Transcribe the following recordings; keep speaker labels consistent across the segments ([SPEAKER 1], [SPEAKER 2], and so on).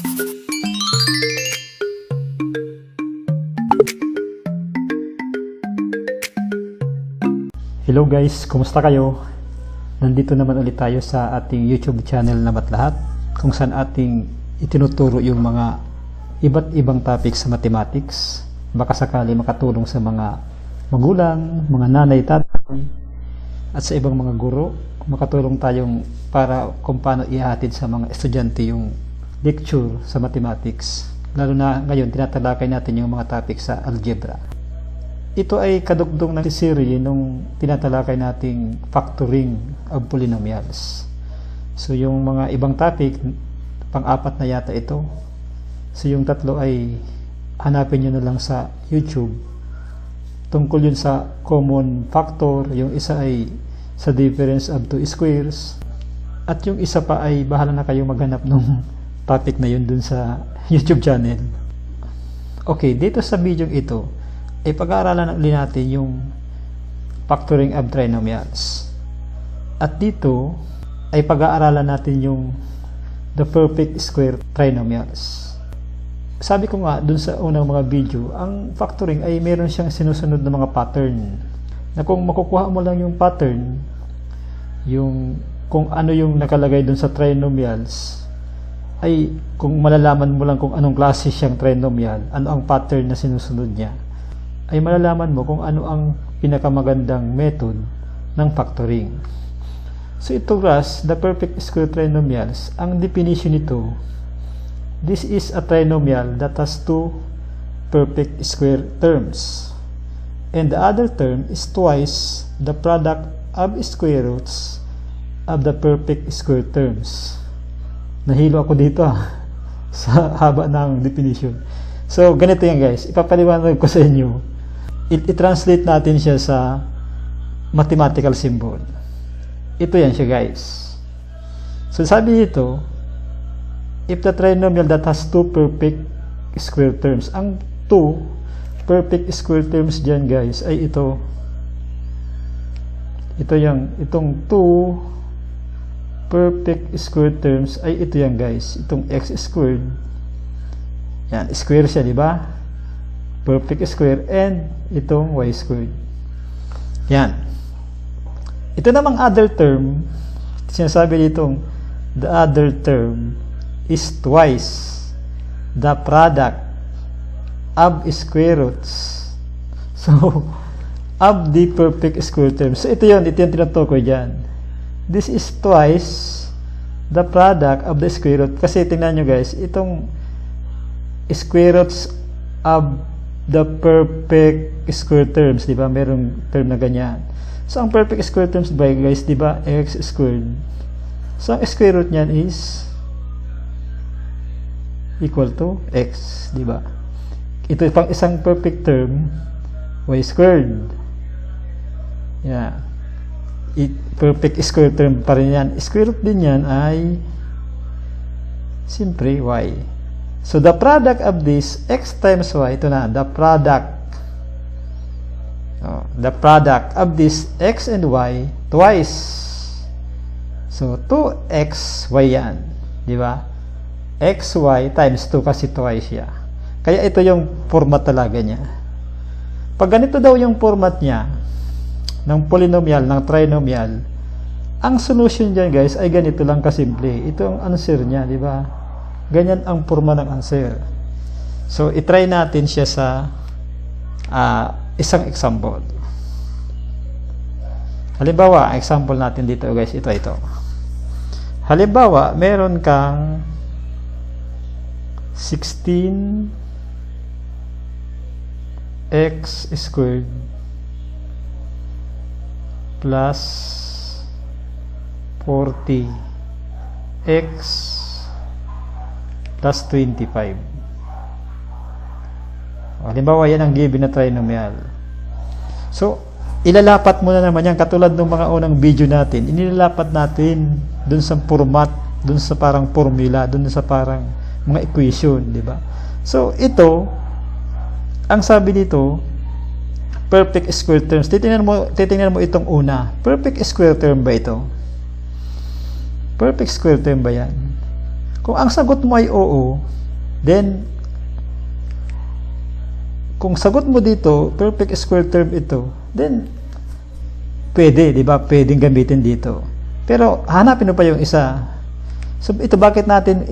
[SPEAKER 1] Hello guys, kumusta kayo? Nandito naman ulit tayo sa ating YouTube channel na Matlahat, kung saan ating itinuturo yung mga iba't ibang topic sa mathematics. Baka sakali makatulong sa mga magulang, mga nanay, tatay, at sa ibang mga guro. Makatulong tayong para kung paano ihatid sa mga estudyante yung lecture sa mathematics. Lalo na ngayon, tinatalakay natin yung mga topic sa algebra. Ito ay kadugtong ng series nung tinatalakay nating factoring of polynomials. So yung mga ibang topic, pang-apat na yata ito. So yung tatlo ay hanapin nyo na lang sa YouTube. Tungkol yun sa common factor, yung isa ay sa difference of two squares, at yung isa pa ay bahala na kayo maghanap ng topic na yun dun sa YouTube channel. Okay, dito sa video ito, ay pag-aaralan natin yung factoring of trinomials. At dito ay pag-aaralan natin yung the perfect square trinomials. Sabi ko nga dun sa unang mga video, ang factoring ay meron siyang sinusunod na mga pattern. Na kung makukuha mo lang yung pattern, yung kung ano yung nakalagay dun sa trinomials, ay kung malalaman mo lang kung anong klase siyang trinomial, ano ang pattern na sinusunod niya, ay malalaman mo kung ano ang pinakamagandang method ng factoring. So ito guys, the perfect square trinomials, ang definition nito, this is a trinomial that has two perfect square terms, and the other term is twice the product of square roots of the perfect square terms. Nahilo ako dito sa haba ng definition. So ganito yan guys, ipapaliwanag ko sa inyo. I-translate natin siya sa mathematical symbol. Ito yan siya guys. So sabi dito, if the trinomial that has two perfect square terms, ang two perfect square terms dyan guys ay ito. Itong two perfect square terms ay ito yan guys. Itong x squared. Yan, square siya, di ba? Perfect square, and itong y squared. Yan. Ito namang other term, sinasabi ditong the other term is twice the product of square roots. So, of the perfect square terms. So, ito yung tinutukoy dyan. This is twice the product of the square root. Kasi tingnan nyo guys, itong square roots of the perfect square terms, di ba? Merong term na ganyan. So, ang perfect square terms ba guys, di ba? X squared. So, ang square root niyan is equal to x, di ba? Ito pang isang perfect term, y squared. Yeah. Perfect square term pa rin yan. Square root din yan ay simpre y. So, the product of this, x times y, ito na, the product of this x and y, twice. So, 2x, y yan. Di ba? X, y times 2 kasi twice siya. Kaya ito yung format talaga niya. Pag ganito daw yung format niya, ng polynomial, ng trinomial, ang solution dyan guys, ay ganito lang kasimple. Ito ang answer niya, di ba? Ganyan ang forma ng answer. So, itry natin siya sa isang example. Halimbawa, example natin dito guys, ito. Halimbawa, meron kang 16x squared plus 40x plus 25. Halimbawa, yan ang given na trinomial. So, ilalapat mo na naman yan, katulad ng mga unang video natin. Inilalapat natin dun sa format, dun sa parang formula, dun sa parang mga equation, di ba? So, ito, ang sabi dito, perfect square terms. Titingnan mo itong una. Perfect square term ba ito? Perfect square term ba yan? Kung ang sagot mo ay oo, then kung sagot mo dito, perfect square term ito, then pwede, di ba? Pwedeng gamitin dito. Pero hanapin mo pa yung isa. So ito, bakit natin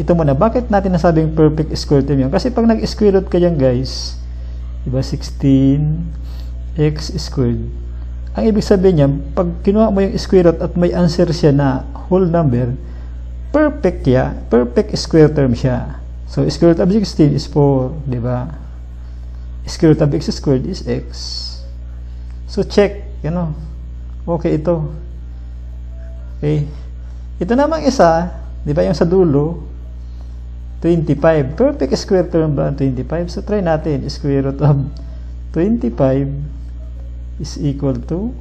[SPEAKER 1] nasabing perfect square term yun? Kasi pag nag-square root ka yan, guys, di ba, 16x squared. Ang ibig sabihin niya, pag kinuha mo yung square root at may answer siya na whole number, perfect square term siya. So square root of 16 is 4, di ba? Square root of x squared is x. So check, okay ito. Okay. Ito namang isa, di ba, yung sa dulo, 25. Perfect square term ba ang 25? So try natin. Square root of 25 is equal to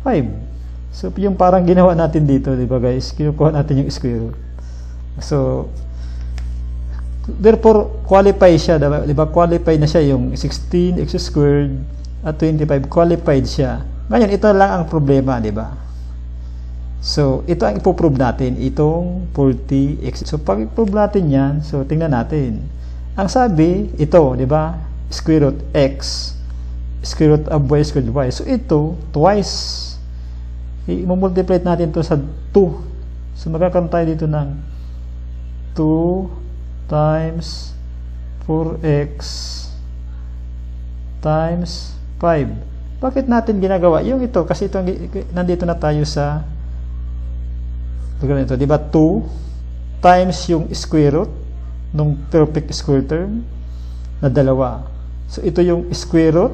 [SPEAKER 1] 5. So yung parang ginawa natin dito, di ba, guys? Kinukuha natin yung square root. So therefore, qualify siya, diba? Qualified na siya yung 16x squared at 25, qualified siya. Ngayon, ito lang ang problema, diba? So, ito ang ipoprove natin, itong 40x. So, pag iprove natin yan, so, tingnan natin. Ang sabi, ito, diba? Square root x, square root of y squared y. So, ito, twice. I-multiply natin ito sa 2. So, magkakaroon tayo dito ng 2 times 4x times 5. Bakit natin ginagawa yung ito? Kasi ito, nandito na tayo sa ito, di ba? 2 times yung square root ng perfect square term na dalawa. So ito yung square root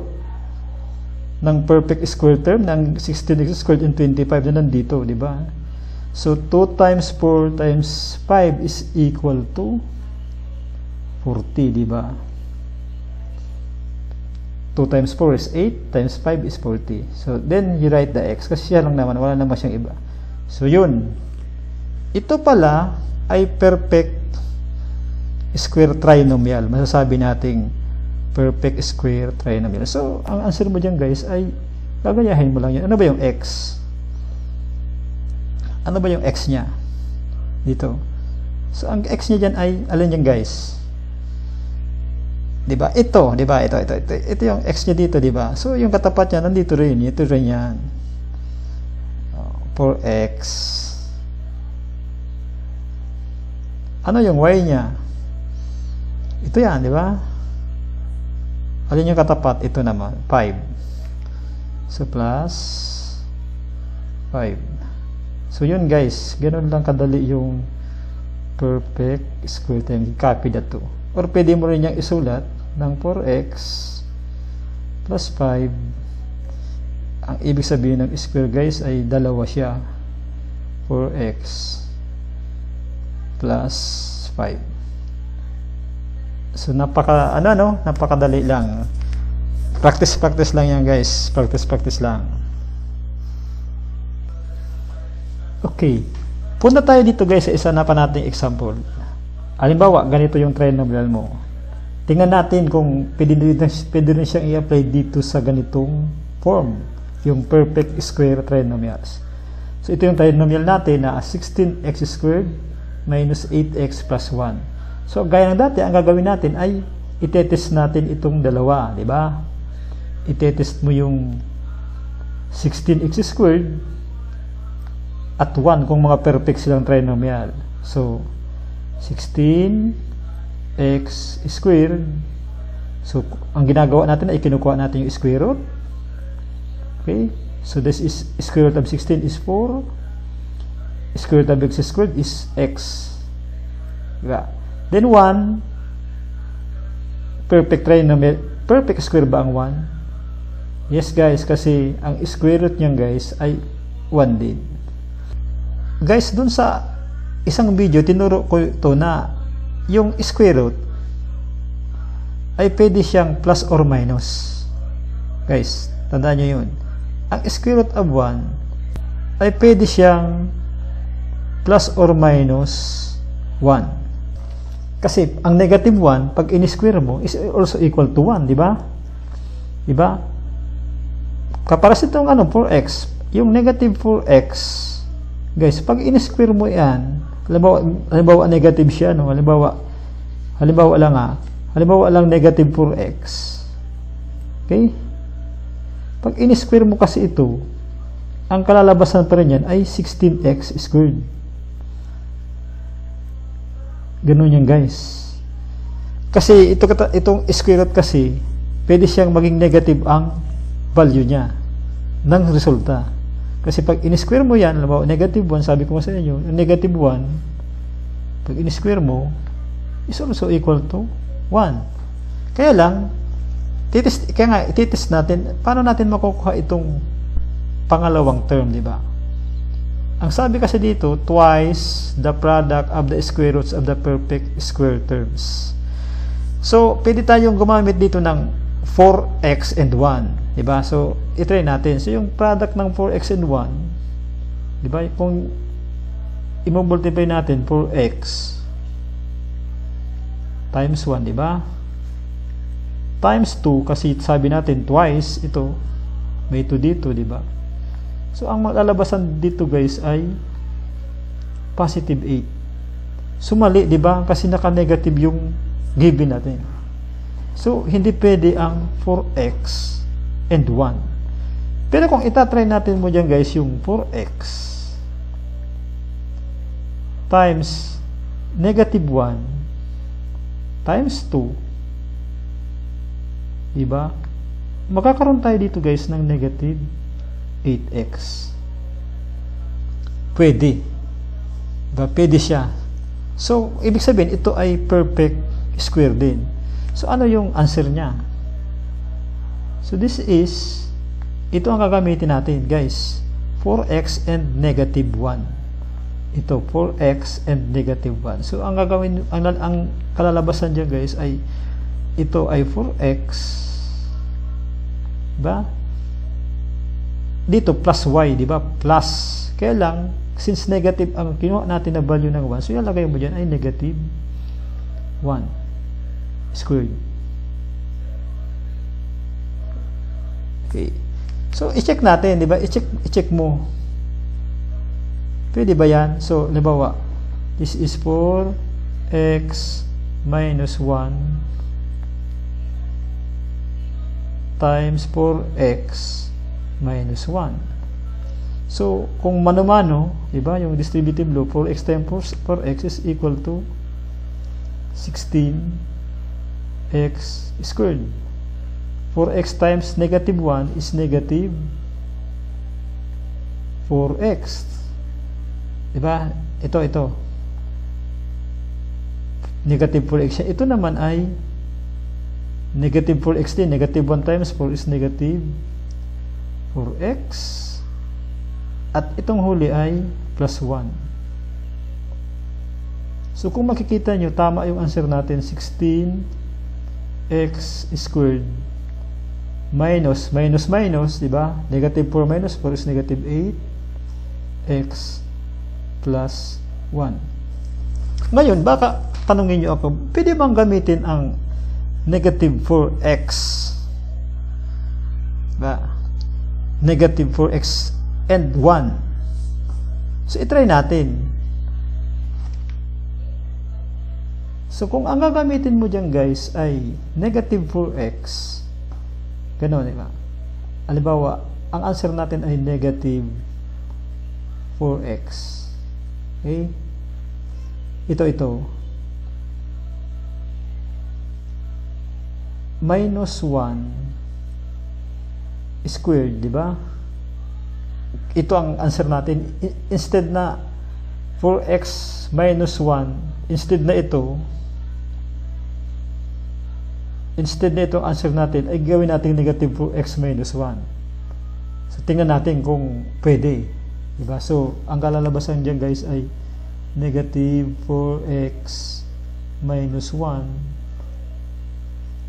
[SPEAKER 1] ng perfect square term ng 16x squared and 25 na nandito, di ba? So 2 times 4 times 5 is equal to 40, di ba? 2 times 4 is 8, times 5 is 40. So, then you write the x, kasi siya lang naman, wala naman siyang iba. So, yun. Ito pala ay perfect square trinomial. Masasabi nating perfect square trinomial. So, ang answer mo dyan, guys, ay gagayahin mo lang yan. Ano ba yung x? Ano ba yung x niya? Dito. So, ang x niya dyan ay, alin yan, guys? Diba? Ito yung x niya dito, diba? So, yung katapat niya, nandito rin. Ito rin yan. 4x. Ano yung y niya? Ito yan, diba? Alin yung katapat? Ito naman, 5. So, plus 5. So, yun, guys. Ganun lang kadali yung perfect square term. Copy that to. Or pwede mo rin niyang isulat ng 4x plus 5. Ang ibig sabihin ng square, guys, ay dalawa siya. 4x plus 5. So napakadali lang. Practice lang yan, guys. Practice lang. Okay. Punta tayo dito, guys, sa isa na pa nating example. Halimbawa, ganito yung trinomial mo. Tingnan natin kung pwede rin siyang i-apply dito sa ganitong form, yung perfect square trinomials. So, ito yung trinomial natin na 16x squared minus 8x plus 1. So, gaya ng dati, ang gagawin natin ay itetest natin itong dalawa, di ba? Itetest mo yung 16x squared at 1 kung mga perfect silang trinomial. So, 16x squared. So, ang ginagawa natin ay kinukuha natin yung square root. Okay? So, this is square root of 16 is 4. Square root of x squared is x. Diba? Then 1, perfect trinomial. Perfect square ba ang 1? Yes, guys, kasi ang square root niyan, guys, ay 1 din. Guys, dun sa isang video, tinuro ko ito na yung square root ay pwede siyang plus or minus. Guys, tandaan nyo yun. Ang square root of 1 ay pwede siyang plus or minus 1. Kasi ang negative 1, pag in-square mo, is also equal to 1, di ba? Di ba? Kaparas itong 4x, yung negative 4x, guys, pag in-square mo yan, halimbawa negative siya, no? Halimbawa lang negative 4x. Okay? Pag in-square mo kasi ito, ang kalalabasan pa rin yan ay 16x squared. Ganun yan, guys. Kasi itong square root kasi, pwede siyang maging negative ang value niya ng resulta. Kasi pag in-square mo yan, halimbawa negative 1, sabi ko sa inyo, negative 1, pag in-square mo, is also equal to 1. Kaya lang, ititest natin, paano natin makukuha itong pangalawang term, di ba? Ang sabi kasi dito, twice the product of the square roots of the perfect square terms. So, pwede tayong gumamit dito ng 4x and 1, di ba? So, i-try natin. So, yung product ng 4x and 1, di ba? Kung i-multiply natin 4x times 1, di ba? Times 2, kasi sabi natin twice, ito, may 2 dito, di ba? So, ang maglalabasan dito, guys, ay positive 8. So, mali, di ba? Kasi naka-negative yung given natin. So, hindi pwede ang 4x and 1. Pero kung itatry natin mo dyan, guys, yung 4x times negative 1 times 2, diba? Magkakaroon tayo dito, guys, ng negative 8x. Pwede. Diba? Pwede siya. So, ibig sabihin, ito ay perfect square din. So, ano yung answer niya? So, this is, ito ang gagamitin natin, guys. 4x and negative 1. Ito, 4x and negative 1. So, ang gagawin, ang kalalabasan dyan, guys, ay ito ay 4x, diba? Dito plus y, diba? Plus. Kaya lang, since negative ang kinuha natin na value ng 1, so ilalagay mo dyan ay negative 1 squared. Okay. So, i-check natin, diba? I-check mo. Pwede ba yan? So, halimbawa, this is 4x minus 1 times 4x minus 1. So, kung mano-mano, diba, yung distributive law, 4x times 4x is equal to 16x squared. 4x times negative 1 is negative 4x. Diba? Ito. Negative 4x. Ito naman ay negative 4x din. Negative 1 times 4 is negative 4x. At itong huli ay plus 1. So, kung makikita nyo, tama yung answer natin, 16x squared minus, diba? Negative 4 minus 4 is negative 8x plus 1. Ngayon, baka tanungin nyo ako, pwede bang gamitin ang negative 4x, negative 4x and 1. So, itry natin. So, kung ang gagamitin mo dyan, guys, ay negative 4x, gano'n, diba? Halimbawa, ang answer natin ay negative 4x. Okay? Ito. Minus 1 squared, di ba? Ito ang answer natin. Instead na 4x minus 1, instead na ito, ang answer natin ay gawin natin negative 4x minus 1. So, tingnan natin kung pwede. Di ba? So, ang kalalabasan dyan, guys, ay negative 4x minus 1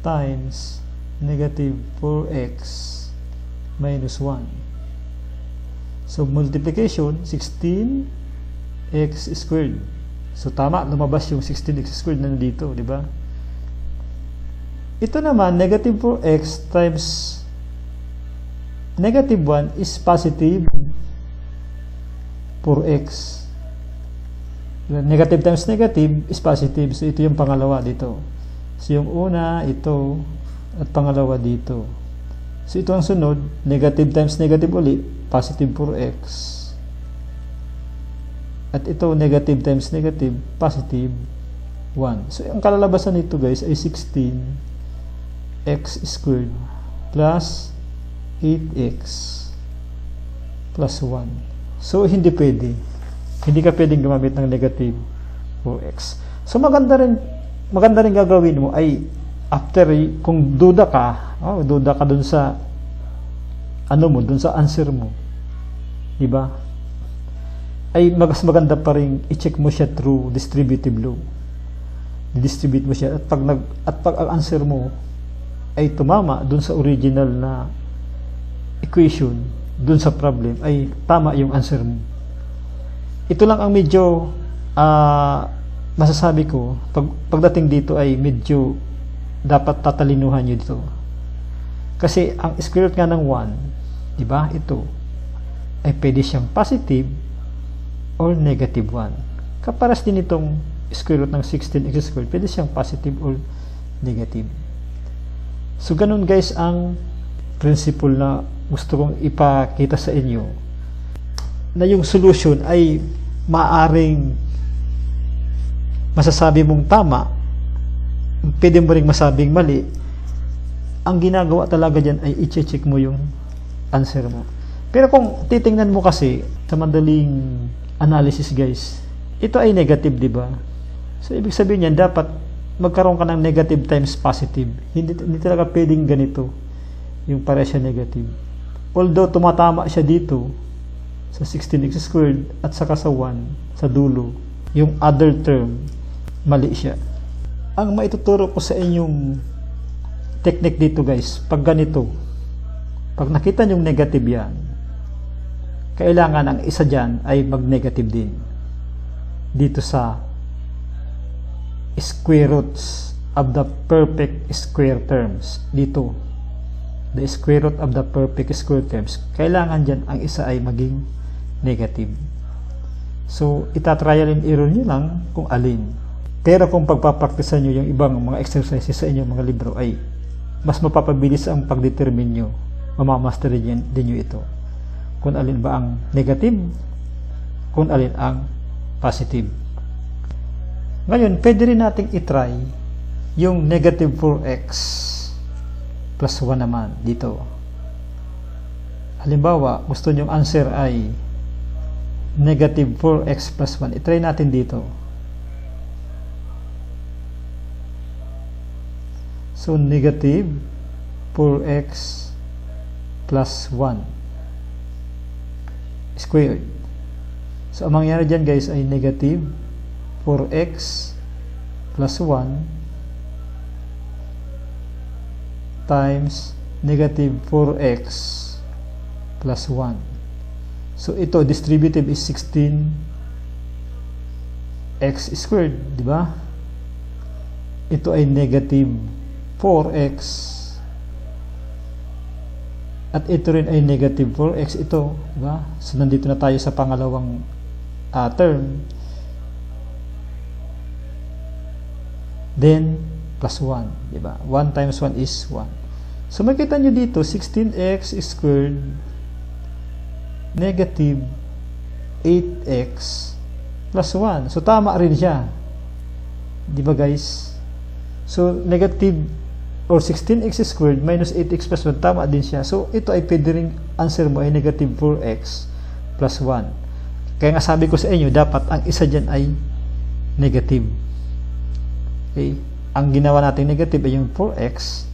[SPEAKER 1] times negative 4x minus 1. So, multiplication, 16x squared. So, tama, lumabas yung 16x squared na nandito, di ba? Ito naman, negative 4x times negative 1 is positive 4x. Negative times negative is positive. So, ito yung pangalawa dito. So, yung una, ito, at pangalawa dito. So, ito ang sunod, negative times negative ulit, positive 4x. At ito, negative times negative, positive 1. So, ang kalalabasan nito guys ay 16x squared plus 8x plus 1. So, hindi pwede. Hindi ka pwedeng gumamit ng negative 4x. So, maganda rin gagawin mo ay after, kung duda ka dun sa dun sa answer mo. Diba? Ay mas maganda pa rin i-check mo siya through distributive law. Didistribute mo siya at pag ang answer mo ay tumama dun sa original na equation, dun sa problem, ay tama yung answer mo. Ito lang ang medyo masasabi ko, pagdating dito ay medyo dapat tatalinuhan nyo dito. Kasi ang square root nga ng 1, di ba? Ito ay pwede siyang positive or negative 1. Kaparas din itong square root ng 16x squared, pwede siyang positive or negative. So, ganun guys ang principle na gusto kong ipakita sa inyo, na yung solution ay maaring masasabi mong tama, pwede mo ring masabing mali. Ang ginagawa talaga dyan ay i-check mo yung answer mo. Pero kung titingnan mo kasi sa madaling analysis guys, ito ay negative, di ba? So, ibig sabihin yan, dapat magkaroon ka ng negative times positive. Hindi talaga pwedeng ganito, yung pare siya negative. Although tumatama siya dito sa 16x squared at saka sa 1 sa dulo, yung other term mali siya. Ang maituturo ko sa inyong technique dito guys, pag ganito, pag nakita nyong negative yan, kailangan ang isa dyan ay mag-negative din dito sa square roots of the perfect square terms. Dito, the square root of the perfect square terms, kailangan dyan ang isa ay maging negative. So, itatrial and error nyo lang kung alin. Pero kung pagpapraktisan nyo yung ibang mga exercises sa inyong mga libro, ay mas mapapabilis ang pagdetermine nyo, mamamastery din nyo ito, kung alin ba ang negative, kung alin ang positive. Ngayon, pwede rin nating itry yung negative 4x plus 1 naman dito. Halimbawa, gusto nyong answer ay negative 4x plus 1. Itry natin dito. So, negative 4x plus 1 squared. So, ang mangyari dyan guys ay negative 4x plus 1 times negative 4x plus 1. So, ito, distributive is 16x squared, di ba? Ito ay negative 4x. At ito rin ay negative 4x. Ito, di ba? So, nandito na tayo sa pangalawang term. Then, plus 1, di ba? 1 times 1 is 1. So, makita nyo dito, 16x squared negative 8x plus 1. So, tama rin siya. Di ba guys? So, negative or 16x squared minus 8x plus 1, tama din siya. So, ito ay pwede rin answer mo ay negative 4x plus 1. Kaya nga sabi ko sa inyo, dapat ang isa dyan ay negative. Okay? Ang ginawa natin negative ay yung 4x.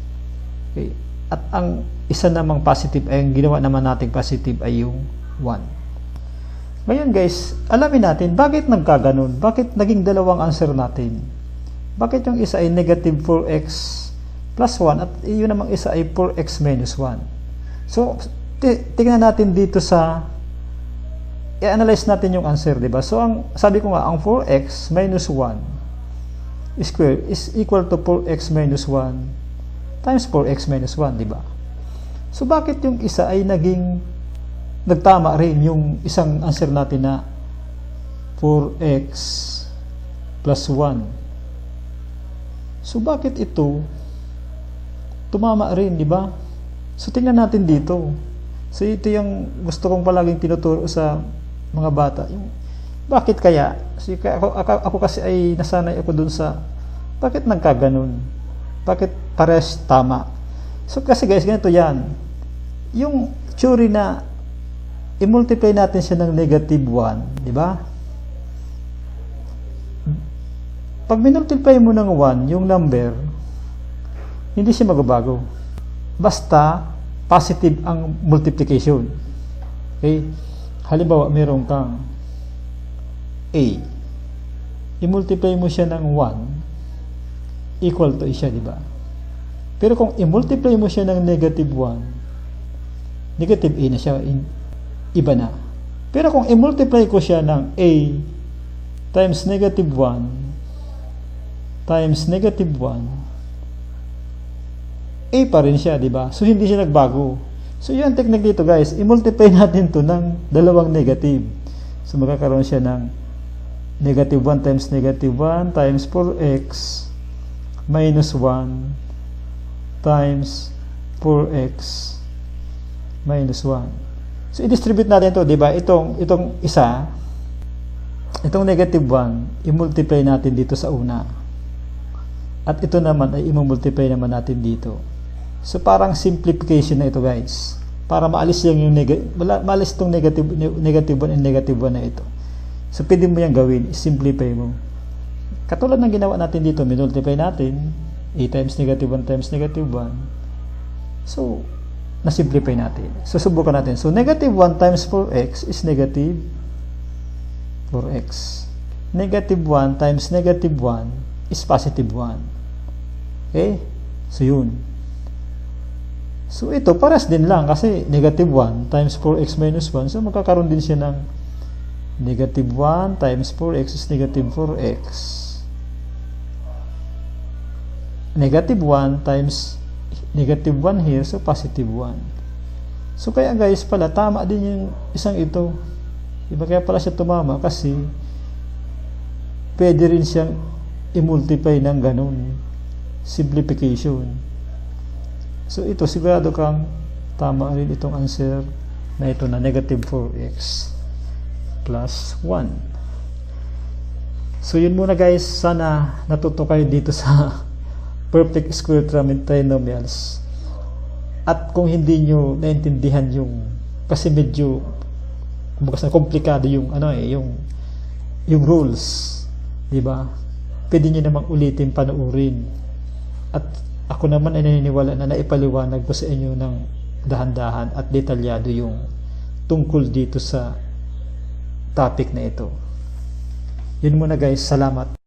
[SPEAKER 1] Okay? At ang isa namang positive ay ang ginawa naman natin positive ay yung 1. Ngayon guys, alamin natin bakit nagkaganon, bakit naging dalawang answer natin. Bakit yung isa ay negative 4x plus 1 at yun namang isa ay 4x minus 1. So, tingnan natin dito sa i-analyze natin yung answer, di ba? So, sabi ko nga, ang 4x minus 1 square is equal to 4x minus 1 times 4x minus 1, di ba? So, bakit yung isa ay nagtama rin yung isang answer natin na 4x plus 1. So bakit ito tumama rin, di ba? So tingnan natin dito. So ito yung gusto kong palaging tinuturo sa mga bata. Yung, bakit kaya? So, ako kasi ay nasanay ako dun sa bakit nagkaganon? Bakit pares tama? So kasi guys, ganito yan. Yung theory na i-multiply natin siya ng negative 1, di ba? Pag minultiply mo ng 1, yung number, hindi siya magbabago. Basta, positive ang multiplication. Okay? Halimbawa, meron kang A. I-multiply mo siya ng 1, equal to siya, di ba? Pero kung i-multiply mo siya ng negative 1, negative A na siya, iba na. Pero kung i-multiply ko siya ng A times negative 1 times negative 1, A pa rin siya, di ba? So, hindi siya nagbago. So, yun ang technique dito, guys. I-multiply natin to ng dalawang negative. So, magkakaroon siya ng negative 1 times negative 1 times 4x minus 1 times 4x minus 1. So, i-distribute natin to, di ba? Itong isa, itong negative 1, i-multiply natin dito sa una. At ito naman ay i-multiply naman natin dito. So parang simplification na ito, guys. Para maalis lang yung maalis itong negative 1 and negative 1 na ito. So pwede mo yan gawin, simplify mo. Katulad ng ginawa natin dito, minultiply natin a times negative 1 times negative 1. So na-simplify natin. So subukan natin. So negative 1 times 4x is negative 4x. Negative 1 times negative 1 is positive 1. Okay? So, yun. So, ito, pares din lang kasi negative 1 times 4x minus 1. So, magkakaroon din siya ng negative 1 times 4x is negative 4x. Negative 1 times negative 1 here, so positive 1. So, kaya guys, pala, tama din yung isang ito. Diba kaya pala siya tumama kasi pwede rin siyang i-multiply ng ganun. Simplification. So ito sigurado kang tama rin itong answer na ito na negative 4x plus 1. So yun muna guys, sana natuto kayo dito sa perfect square trinomials. At kung hindi nyo naintindihan yung kasi medyo kumbaga komplikado yung yung rules, di ba? Pwede nyo namang ulitin panoorin. At ako naman ay naniniwala na naipaliwanag ko sa inyo ng dahan-dahan at detalyado yung tungkol dito sa topic na ito. Yun muna guys, salamat.